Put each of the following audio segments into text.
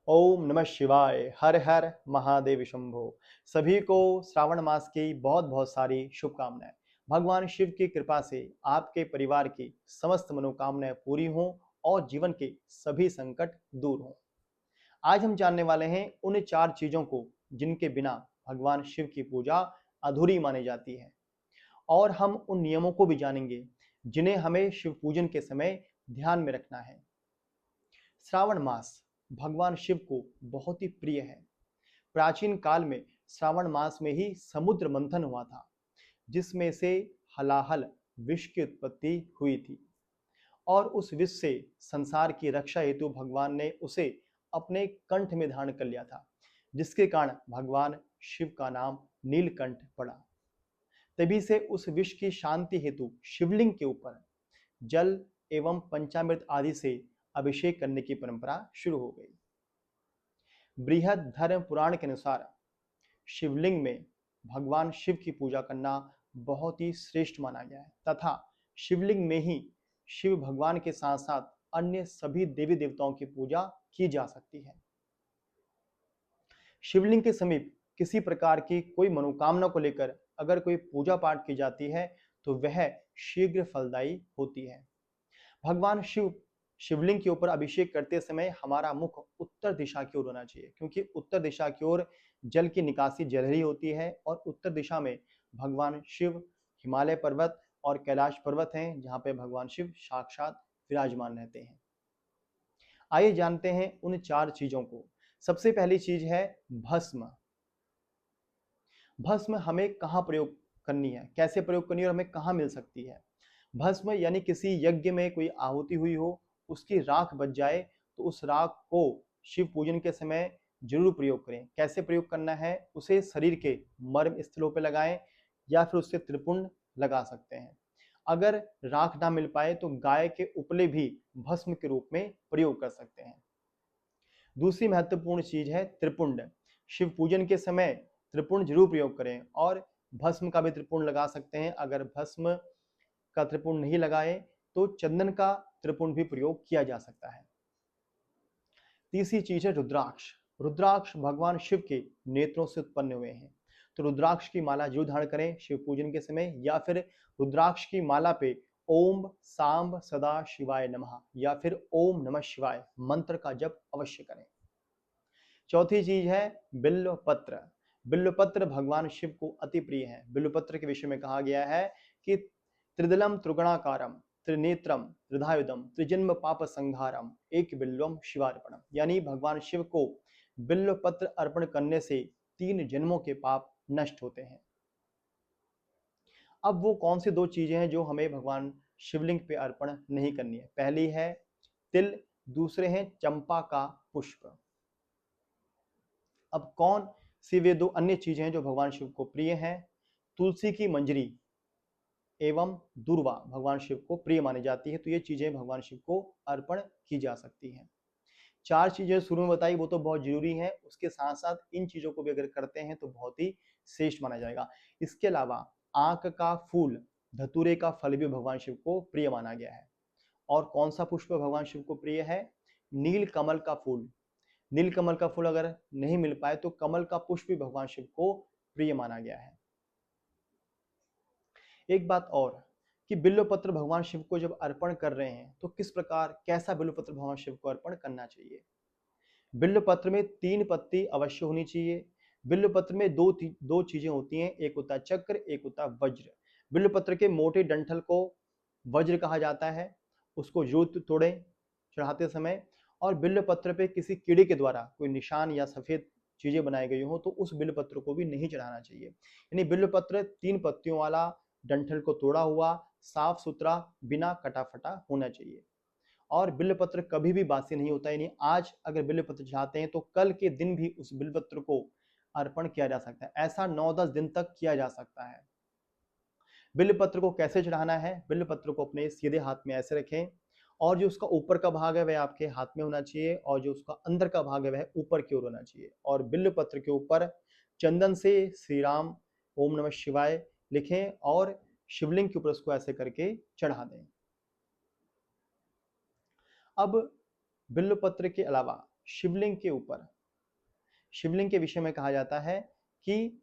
ओम नमः शिवाय। हर हर महादेव शंभो। सभी को श्रावण मास की बहुत बहुत सारी शुभकामनाएं। भगवान शिव की कृपा से आपके परिवार की समस्त मनोकामनाएं पूरी हों और जीवन के सभी संकट दूर हों। आज हम जानने वाले हैं उन चार चीजों को जिनके बिना भगवान शिव की पूजा अधूरी मानी जाती है, और हम उन नियमों को भी जानेंगे जिन्हें हमें शिव पूजन के समय ध्यान में रखना है। श्रावण मास भगवान शिव को बहुत ही प्रिय है। प्राचीन काल में श्रावण मास में ही समुद्र मंथन हुआ था, जिसमें से हलाहल विष की उत्पत्ति हुई थी, और उस विष से संसार की रक्षा हेतु भगवान ने उसे अपने कंठ में धारण कर लिया था, जिसके कारण भगवान शिव का नाम नीलकंठ पड़ा। तभी से उस विष की शांति हेतु शिवलिंग के ऊपर जल एवं पंचामृत आदि से अभिषेक करने की परंपरा शुरू हो गई। बृहद धर्म पुराण के अनुसार शिवलिंग में भगवान शिव की पूजा करना बहुत ही श्रेष्ठ माना गया है, तथा शिवलिंग में ही शिव भगवान के साथ साथ अन्य सभी देवी देवताओं की पूजा की जा सकती है। शिवलिंग के समीप किसी प्रकार की कोई मनोकामना को लेकर अगर कोई पूजा पाठ की जाती है तो वह शीघ्र फलदायी होती है। भगवान शिव शिवलिंग के ऊपर अभिषेक करते समय हमारा मुख उत्तर दिशा की ओर होना चाहिए, क्योंकि उत्तर दिशा की ओर जल की निकासी जलहरी होती है, और उत्तर दिशा में भगवान शिव हिमालय पर्वत और कैलाश पर्वत हैं, जहाँ पे भगवान शिव साक्षात विराजमान रहते हैं। आइए जानते हैं उन चार चीजों को। सबसे पहली चीज है भस्म। भस्म हमें कहाँ प्रयोग करनी है, कैसे प्रयोग करनी है और हमें कहाँ मिल सकती है। भस्म यानी किसी यज्ञ में कोई आहुति हुई हो, उसकी राख बच जाए तो उस राख को शिव पूजन के समय जरूर प्रयोग करें। कैसे प्रयोग करना है, उसे शरीर के मर्म स्थलों पर लगाएं या फिर उससे त्रिपुंड लगा सकते हैं। अगर राख ना मिल पाए तो गाय के उपले भी भस्म के रूप में प्रयोग कर सकते हैं। दूसरी महत्वपूर्ण चीज है त्रिपुंड। शिव पूजन के समय त्रिपुंड जरूर प्रयोग करें, और भस्म का भी त्रिपुंड लगा सकते हैं। अगर भस्म का त्रिपुंड नहीं लगाए तो चंदन का त्रिपुंड भी प्रयोग किया जा सकता है। तीसरी चीज है रुद्राक्ष। रुद्राक्ष भगवान शिव के नेत्रों से उत्पन्न हुए हैं, तो रुद्राक्ष की माला जरूर धारण करें शिव पूजन के समय, या फिर रुद्राक्ष की माला पे ओम सांब सदा शिवाय नमः या फिर ओम नमः शिवाय मंत्र का जप अवश्य करें। चौथी चीज है बिल्व पत्र। बिल्व पत्र भगवान शिव को अति प्रिय है। बिल्व पत्र के विषय में कहा गया है कि त्रिदलम त्रिगुणाकारम त्रिनेत्रम त्रिधायुधम त्रिजन्म पाप संहारम एक बिल्वम शिवार्पणम, यानी भगवान शिव को बिल्व पत्र अर्पण करने से 3 जन्मों के पाप नष्ट होते हैं। अब वो कौन सी दो चीजें हैं जो हमें भगवान शिवलिंग पे अर्पण नहीं करनी है। पहली है तिल, दूसरे हैं चंपा का पुष्प। अब कौन सी वे दो अन्य चीजें हैं जो भगवान शिव को प्रिय हैं। तुलसी की मंजरी एवं दूर्वा भगवान शिव को प्रिय मानी जाती है, तो ये चीजें भगवान शिव को अर्पण की जा सकती हैं। चार चीजें शुरू में बताई वो तो बहुत जरूरी है, उसके साथ साथ इन चीजों को भी अगर करते हैं तो बहुत ही श्रेष्ठ माना जाएगा। इसके अलावा आंख का फूल, धतूरे का फल भी भगवान शिव को प्रिय माना गया है। और कौन सा पुष्प भगवान शिव को प्रिय है? नील कमल का फूल। नील कमल का फूल अगर नहीं मिल पाए तो कमल का पुष्प भी भगवान शिव को प्रिय माना गया है। एक बात और कि बिल्व पत्र भगवान शिव को जब अर्पण कर रहे हैं तो किस प्रकार कैसा बिल्व पत्र भगवान शिव को अर्पण करना चाहिए। बिल्व पत्र में 3 पत्ती अवश्य होनी चाहिए। बिल्व पत्र में दो चीजें होती हैं, एक होता है चक्र, एक होता है वज्र। बिल्व पत्र के मोटे डंठल को वज्र कहा जाता है, उसको जरूर तोड़ें चढ़ाते समय। और बिल्व पत्र पे किसी कीड़े के द्वारा कोई निशान या सफेद चीजें बनाई गई हो तो उस बिल्व पत्र को भी नहीं चढ़ाना चाहिए। यानी बिल्व पत्र 3 पत्तियों वाला, डंठल को तोड़ा हुआ, साफ सुथरा, बिना कटा फटा होना चाहिए। और बिल्व पत्र कभी भी बासी नहीं होता, यानी आज अगर बिल्व पत्र चढ़ाते हैं तो कल के दिन भी उस बिल्व पत्र को अर्पण किया जा सकता है। ऐसा 9-10 दिन तक किया जा सकता है। बिल्व पत्र को कैसे चढ़ाना है? बिल्व पत्र को अपने सीधे हाथ में ऐसे रखें, और जो उसका ऊपर का भाग है वह आपके हाथ में होना चाहिए, और जो उसका अंदर का भाग है वह ऊपर की ओर होना चाहिए। और बिल्व पत्र के ऊपर चंदन से श्री राम ओम नमः शिवाय लिखें और शिवलिंग के ऊपर उसको ऐसे करके चढ़ा दें। अब बिल्व पत्र के अलावा शिवलिंग के ऊपर, शिवलिंग के विषय में कहा जाता है कि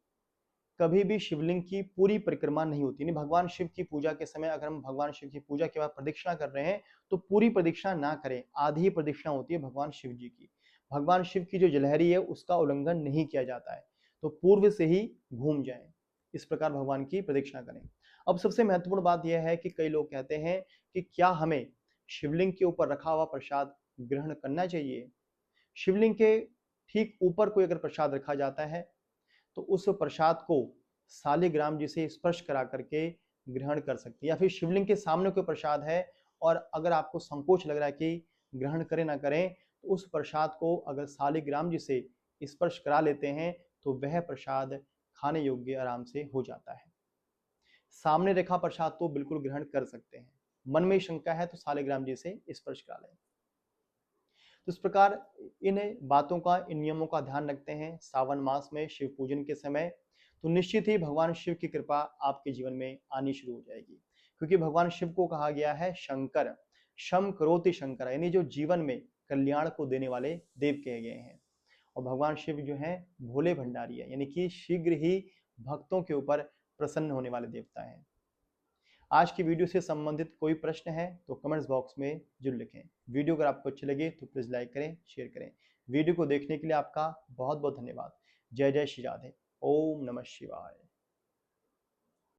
कभी भी शिवलिंग की पूरी परिक्रमा नहीं होती। यानी भगवान शिव की पूजा के समय अगर हम भगवान शिव की पूजा के बाद प्रदक्षिणा कर रहे हैं तो पूरी प्रदक्षिणा ना करें, आधी ही प्रदक्षिणा होती है भगवान शिव जी की। भगवान शिव की जो जलहरी है उसका उल्लंघन नहीं किया जाता है, तो पूर्व से ही घूम जाएं, इस प्रकार भगवान की प्रदक्षिणा करें। अब सबसे महत्वपूर्ण बात यह है कि कई लोग कहते हैं कि क्या हमें शिवलिंग के ऊपर रखा हुआ प्रसाद ग्रहण करना चाहिए। शिवलिंग के ठीक ऊपर कोई अगर प्रसाद रखा जाता है तो उस प्रसाद को शालिग्राम जी से स्पर्श करा करके ग्रहण कर सकते हैं, या फिर शिवलिंग के सामने कोई प्रसाद है और अगर आपको संकोच लग रहा है कि ग्रहण करें ना करें, तो उस प्रसाद को अगर शालिग्राम जी से स्पर्श करा लेते हैं तो वह प्रसाद खाने योग्य आराम से हो जाता है। सामने रखा प्रसाद तो बिल्कुल ग्रहण कर सकते हैं, मन में शंका है तो शालिग्राम जी से स्पर्श करा लें। तो इस प्रकार इन बातों का, इन नियमों का ध्यान रखते हैं सावन मास में शिव पूजन के समय, तो निश्चित ही भगवान शिव की कृपा आपके जीवन में आनी शुरू हो जाएगी। क्योंकि भगवान शिव को कहा गया है शंकर, शम करोति शंकर, यानी जो जीवन में कल्याण को देने वाले देव कहे गए हैं। और भगवान शिव जो हैं भोले भंडारी है, यानी कि शीघ्र ही भक्तों के ऊपर प्रसन्न होने वाले देवता हैं। आज की वीडियो से संबंधित कोई प्रश्न है तो कमेंट्स बॉक्स में जरूर लिखें। वीडियो अगर आपको अच्छी लगे तो प्लीज़ लाइक करें, शेयर करें। वीडियो को देखने के लिए आपका बहुत बहुत धन्यवाद। जय जय श्री राधे। ओम नमः शिवाय।